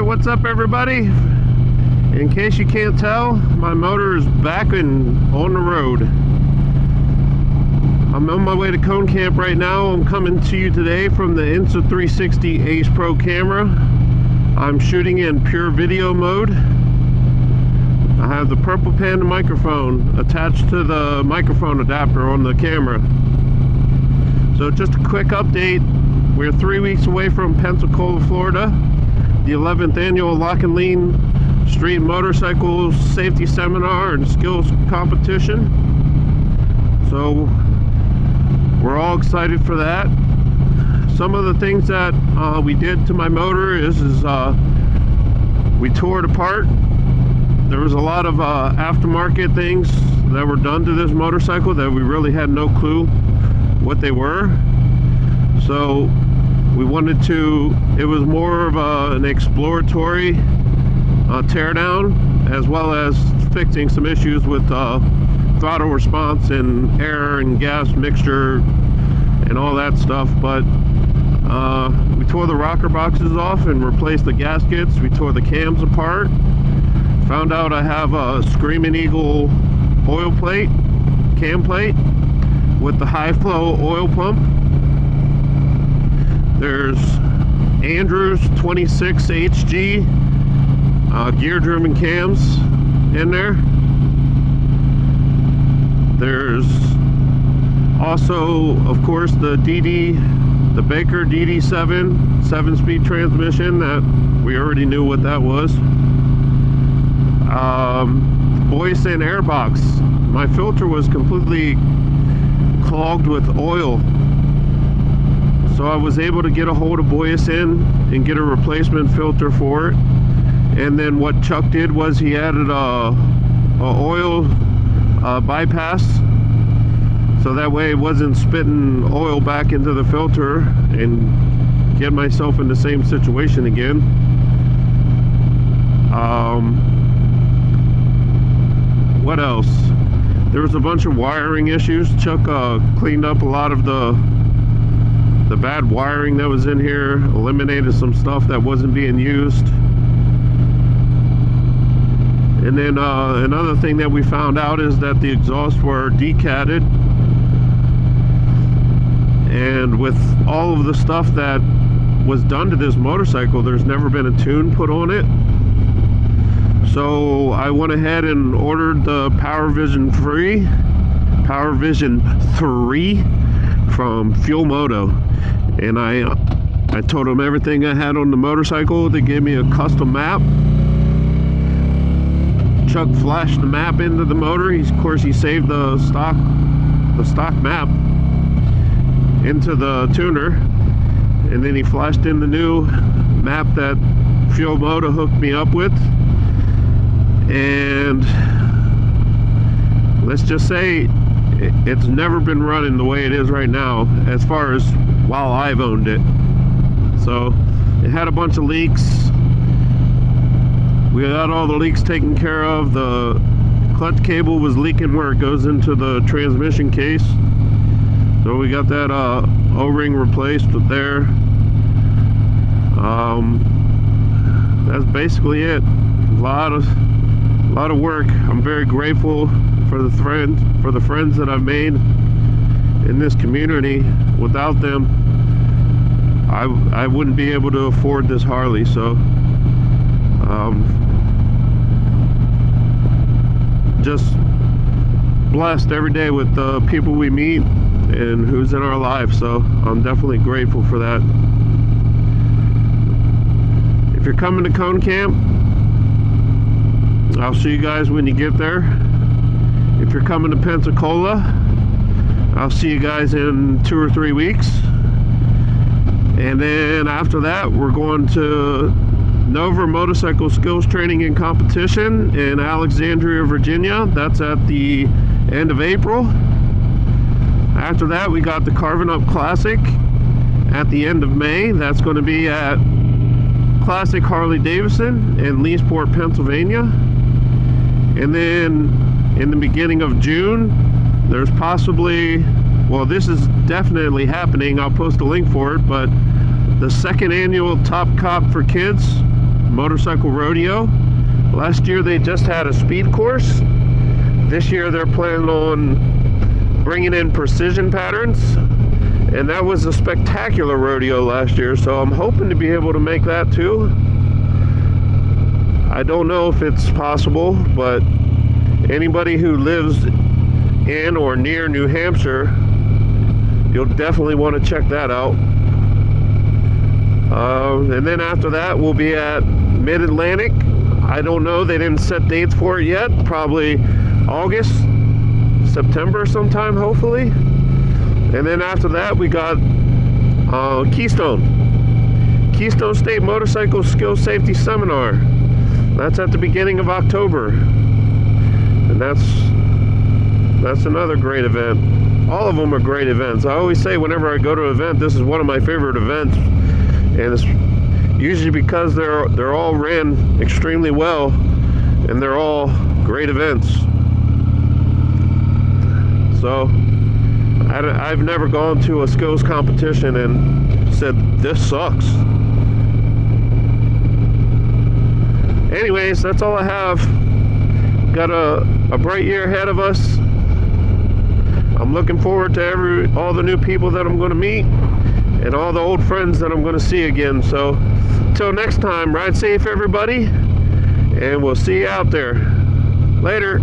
What's up, everybody? In case you can't tell, my motor is back and on the road. I'm on my way to Cone Camp right now. I'm coming to you today from the Insta 360 Ace Pro camera. I'm shooting in pure video mode. I have the Purple Panda microphone attached to the microphone adapter on the camera. So just a quick update. We're 3 weeks away from Pensacola, Florida, the 11th annual Lock and Lean Street Motorcycle Safety Seminar and Skills Competition. So we're all excited for that. Some of the things that we did to my motor is we tore it apart. There was a lot of aftermarket things that were done to this motorcycle that we really had no clue what they were. So we wanted to, it was more of an exploratory teardown, as well as fixing some issues with throttle response and air and gas mixture and all that stuff. But we tore the rocker boxes off and replaced the gaskets. We tore the cams apart. Found out I have a Screaming Eagle oil plate, cam plate, with the high flow oil pump. There's Andrews 26 HG gear driven cams in there. There's also, of course, the Baker DD7 7-speed transmission that we already knew what that was. Voice and airbox. My filter was completely clogged with oil, so I was able to get a hold of Boyusin and get a replacement filter for it. And then what Chuck did was he added a oil bypass, so that way it wasn't spitting oil back into the filter and get myself in the same situation again. What else? There was a bunch of wiring issues. Chuck cleaned up a lot of the bad wiring that was in here, eliminated some stuff that wasn't being used. And then another thing that we found out is that the exhausts were decatted, and with all of the stuff that was done to this motorcycle, there's never been a tune put on it. So I went ahead and ordered the Power Vision 3 from Fuel Moto, and I told them everything I had on the motorcycle. They gave me a custom map. Chuck flashed the map into the motor. Of course, he saved the stock map into the tuner, and then he flashed in the new map that Fuel Moto hooked me up with. And let's just say it's never been running the way it is right now, as far as while I've owned it. So it had a bunch of leaks. We got all the leaks taken care of. The clutch cable was leaking where it goes into the transmission case, so we got that O-ring replaced with there. That's basically it. A lot of work. I'm very grateful for the friends that I've made in this community. Without them, I wouldn't be able to afford this Harley. So just blessed every day with the people we meet and who's in our life. So I'm definitely grateful for that. If you're coming to Cone Camp, I'll see you guys when you get there. If you're coming to Pensacola, I'll see you guys in 2 or 3 weeks. And then after that, we're going to Nova Motorcycle Skills Training and Competition in Alexandria, Virginia. That's at the end of April. After that, we got the Carving Up Classic at the end of May. That's going to be at Classic Harley Davidson in Leesport, Pennsylvania. And then in the beginning of June, there's possibly, well, this is definitely happening, I'll post a link for it, but the second annual Top Cop for Kids motorcycle rodeo. Last year they just had a speed course. This year they're planning on bringing in precision patterns, and that was a spectacular rodeo last year, so I'm hoping to be able to make that too. I don't know if it's possible, but anybody who lives in or near New Hampshire, you'll definitely want to check that out. And then after that we'll be at Mid-Atlantic. I don't know, they didn't set dates for it yet. Probably August, September sometime, hopefully. And then after that we got Keystone State Motorcycle Skill Safety Seminar. That's at the beginning of October, and that's another great event. All of them are great events. I always say whenever I go to an event, this is one of my favorite events, and it's usually because they're all ran extremely well, and they're all great events. So I've never gone to a skills competition and said this sucks. Anyways, that's all I have. Got a bright year ahead of us. I'm looking forward to all the new people that I'm going to meet and all the old friends that I'm going to see again. So until next time, ride safe everybody, and we'll see you out there. Later.